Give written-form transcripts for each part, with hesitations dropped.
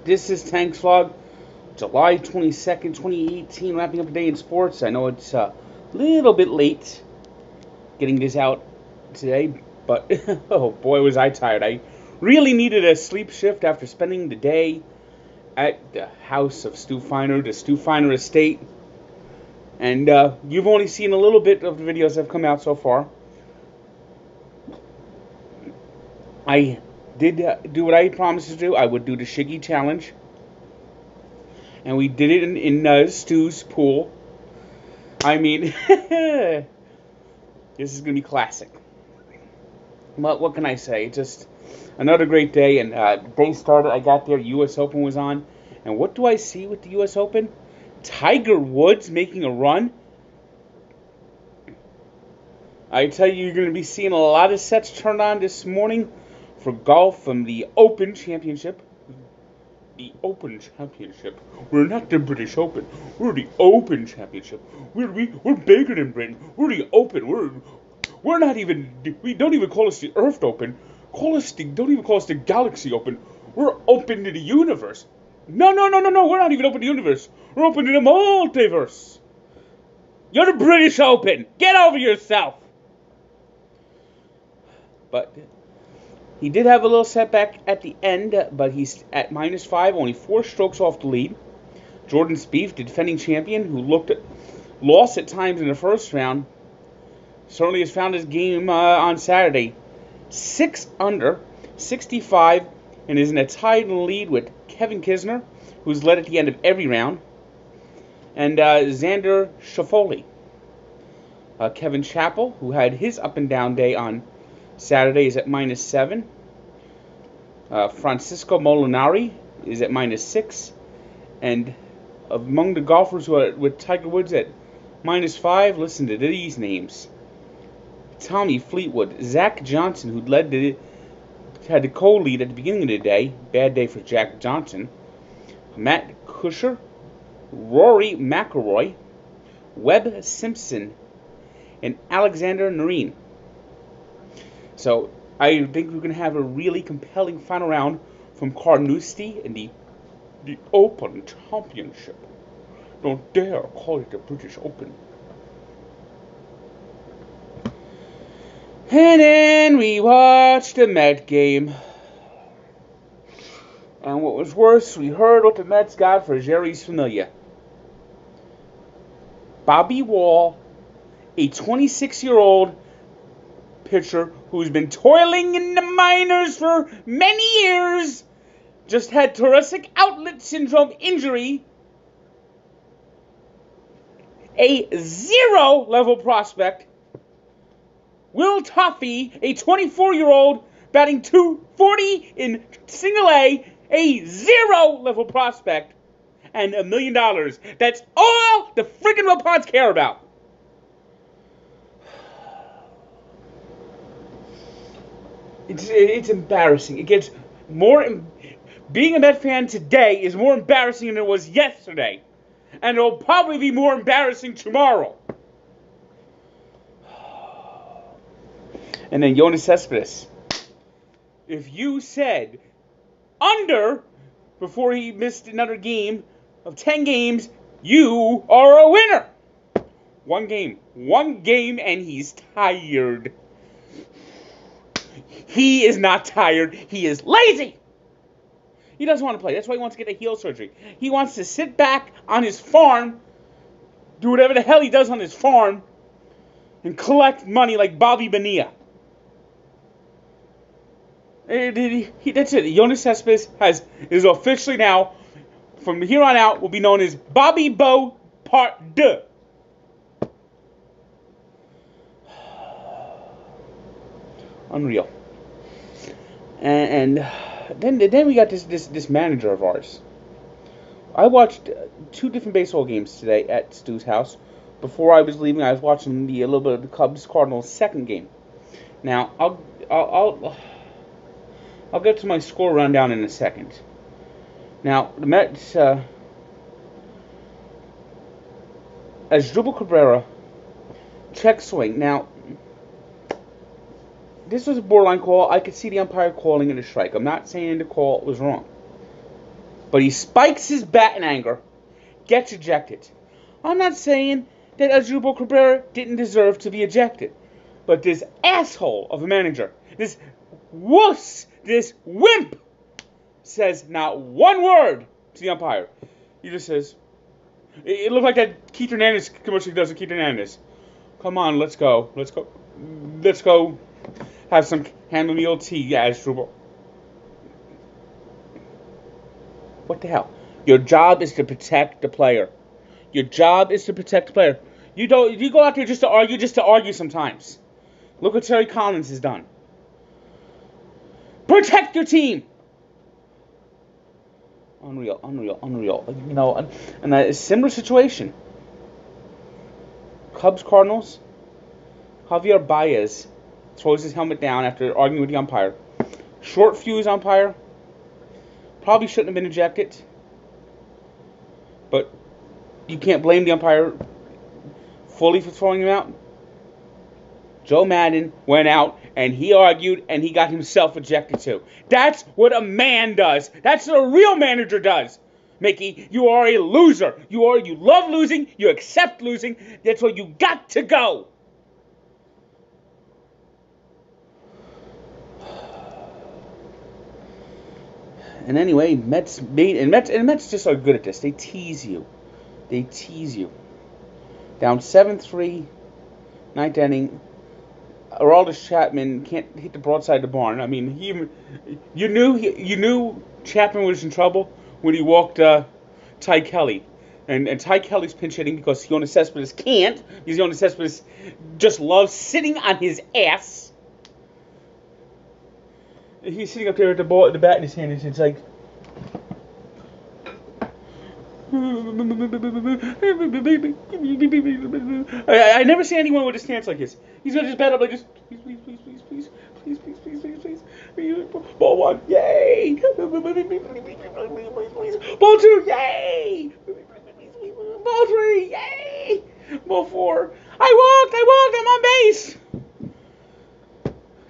This is Tank's Vlog, July 22nd, 2018, wrapping up a day in sports. I know it's a little bit late getting this out today, but oh boy was I tired. I really needed a sleep shift after spending the day at the house of Stu Feiner, the Stu Feiner estate. And you've only seen a little bit of the videos that have come out so far. I did do what I promised to do. I would do the Shiggy challenge, and we did it in Stu's pool. I mean, this is gonna be classic. But what can I say? Just another great day, and day started. I got there. U.S. Open was on, and what do I see with the U.S. Open? Tiger Woods making a run. I tell you, you're going to be seeing a lot of sets turned on this morning for golf from the Open Championship. The Open Championship. We're not the British Open. We're the Open Championship. We're bigger than Britain. We're the Open. We're not even. We don't even call us the Earth Open. Don't even call us the Galaxy Open. We're open to the universe. No. We're not even open to the universe. We're open to the multiverse. You're the British Open. Get over yourself. But he did have a little setback at the end, but he's at -5, only 4 strokes off the lead. Jordan Spieth, the defending champion, who lost at times in the first round, certainly has found his game on Saturday. 6 under, 65, and is in a tied lead with Kevin Kisner, who's led at the end of every round, and Xander Schauffele. Kevin Chappell, who had his up-and-down day on Saturday, is at -7. Francisco Molinari is at -6. And among the golfers who are with Tiger Woods at -5, listen to these names. Tommy Fleetwood, Zach Johnson, who had the co-lead at the beginning of the day. Bad day for Jack Johnson. Matt Kuchar, Rory McIlroy, Webb Simpson, and Alexander Narine. So I think we're going to have a really compelling final round from Carnoustie in the Open Championship. Don't dare call it the British Open. And then we watched the Met game. And what was worse, we heard what the Mets got for Jeurys Familia. Bobby Wahl, a 26-year-old pitcher who's been toiling in the minors for many years, just had thoracic outlet syndrome injury. A 0-level prospect, Will Toffee, a 24-year-old batting .240 in single A 0-level prospect, and $1 million. That's all the freaking Wilpots care about. It's embarrassing. It gets more. Being a Met fan today is more embarrassing than it was yesterday, and it'll probably be more embarrassing tomorrow. And then Yoenis Cespedes. If you said under before he missed another game of 10 games, you are a winner. One game, and he's tired. He is not tired. He is lazy. He doesn't want to play. That's why he wants to get the heel surgery. He wants to sit back on his farm, do whatever the hell he does on his farm, and collect money like Bobby Bonilla. That's it. Yoenis Cespedes is officially now, from here on out, will be known as Bobby Bo Part 2. Unreal. And then we got this manager of ours. I watched 2 different baseball games today at Stu's house. Before I was leaving, I was watching a little bit of the Cubs-Cardinals second game. Now I'll get to my score rundown in a second. Now the Mets, Asdrubal Cabrera, check swing. Now this was a borderline call. I could see the umpire calling it a strike. I'm not saying the call was wrong. But he spikes his bat in anger, gets ejected. I'm not saying that Asdrubal Cabrera didn't deserve to be ejected. But this asshole of a manager, this wuss, this wimp, says not one word to the umpire. He just says, it looked like that Keith Hernandez commercial he does with Keith Hernandez. Come on, let's go. Let's go have some chamomile tea, Asdrubal. What the hell? Your job is to protect the player. Your job is to protect the player. You go out there just to argue sometimes. Look what Terry Collins has done. Protect your team. Unreal. You know, and a similar situation. Cubs Cardinals. Javier Baez throws his helmet down after arguing with the umpire. Short fuse umpire. Probably shouldn't have been ejected. But you can't blame the umpire fully for throwing him out. Joe Maddon went out and he argued and he got himself ejected too. That's what a man does. That's what a real manager does. Mickey, you are a loser. You love losing. You accept losing. That's where you got to go. And anyway, Mets just are good at this. They tease you. Down 7-3, ninth inning. Aroldis Chapman can't hit the broadside of the barn. I mean, you knew Chapman was in trouble when he walked Ty Kelly. And Ty Kelly's pinch hitting because Yoenis Cespedes can't. Because Yoenis Cespedes just loves sitting on his ass. He's sitting up there with the bat in his hand, and it's like... I never see anyone with a stance like this. He's got his bat up like this. Please. Ball one, yay! Ball two, yay! Ball three, yay! Ball four, I walked, I'm on base!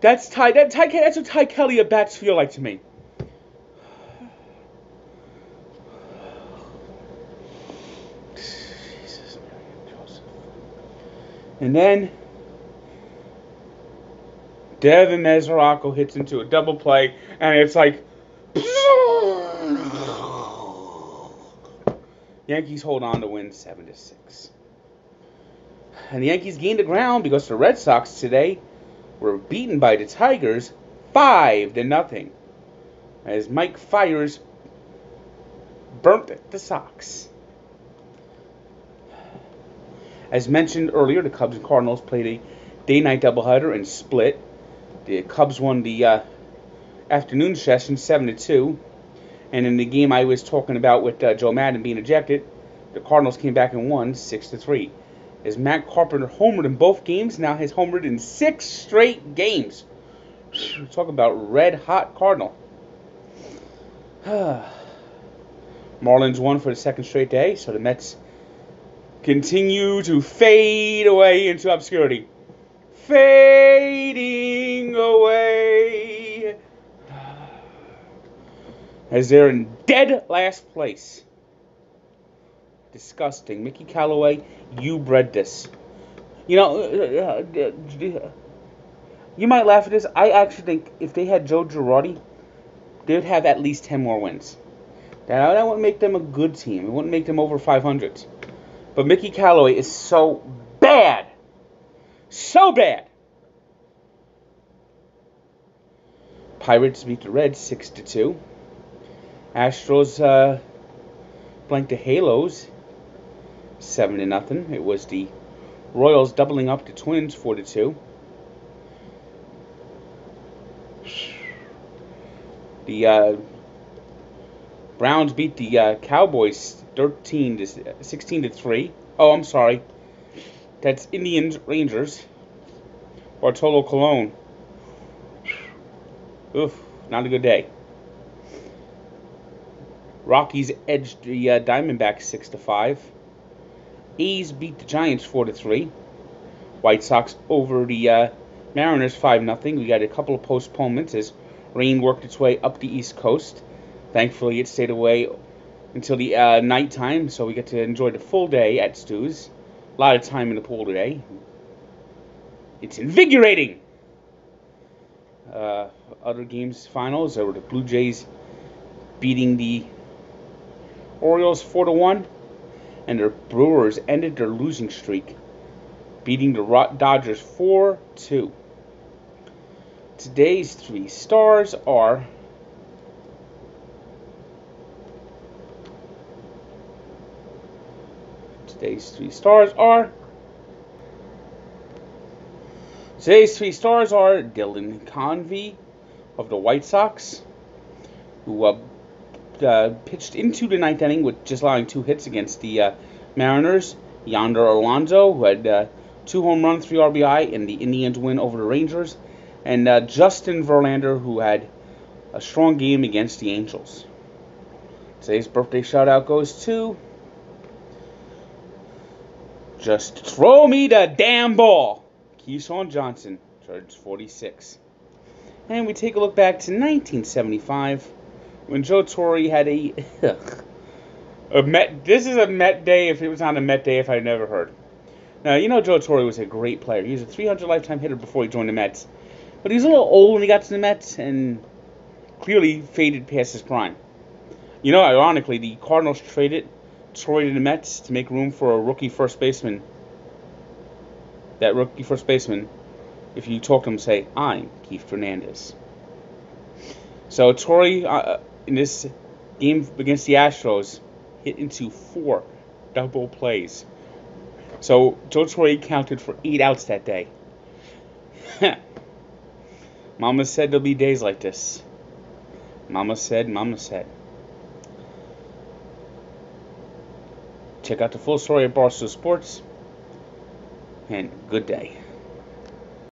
That's what Ty Kelly at bats feel like to me. Jesus, Mary, Joseph. And then Devin Mesoraco hits into a double play, and it's like Yankees hold on to win 7-6. And the Yankees gained the ground because the Red Sox today were beaten by the Tigers 5-0 as Mike Fiers burnt the Sox. As mentioned earlier, the Cubs and Cardinals played a day-night doubleheader and split. The Cubs won the afternoon session 7-2, and in the game I was talking about with Joe Maddon being ejected, the Cardinals came back and won 6-3. As Matt Carpenter homered in both games, now has homered in 6 straight games. Talk about red-hot Cardinal. Marlins won for the second straight day, so the Mets continue to fade away into obscurity. Fading away. As they're in dead last place. Disgusting. Mickey Callaway, you bred this. You know, you might laugh at this. I actually think if they had Joe Girardi, they would have at least 10 more wins. That wouldn't make them a good team. It wouldn't make them over 500. But Mickey Callaway is so bad. So bad. Pirates beat the Reds 6-2. Astros blanked the Halos 7-0. It was the Royals doubling up the Twins 4-2. The Browns beat the Cowboys 16-3. Oh, I'm sorry. That's Indians Rangers. Bartolo Colon. Oof, not a good day. Rockies edged the Diamondbacks 6-5. A's beat the Giants 4-3. White Sox over the Mariners 5-0. We got a couple of postponements as rain worked its way up the East Coast. Thankfully, it stayed away until the nighttime, so we get to enjoy the full day at Stu's. A lot of time in the pool today. It's invigorating. Other games finals are the Blue Jays beating the Orioles 4-1, and the Brewers ended their losing streak, beating the Dodgers 4-2. Today's three stars are Dylan Convey of the White Sox, who pitched into the ninth inning with just allowing 2 hits against the Mariners. Yonder Alonso, who had 2 home runs, 3 RBI in the Indians win over the Rangers. And Justin Verlander, who had a strong game against the Angels. Today's birthday shout-out goes to Just Throw Me the Damn Ball, Keyshawn Johnson, turns 46. And we take a look back to 1975, when Joe Torre had a Met. This is a Met day if it was on a Met day if I'd never heard. Now, you know Joe Torre was a great player. He was a .300 lifetime hitter before he joined the Mets. But he was a little old when he got to the Mets and clearly faded past his prime. You know, ironically, the Cardinals traded Torre to the Mets to make room for a rookie first baseman. That rookie first baseman, if you talk to him, say, I'm Keith Fernandez. So Torre, in this game against the Astros, hit into 4 double plays. So Joe Torre counted for 8 outs that day. Mama said there'll be days like this. Mama said. Check out the full story at Barstool Sports. And good day.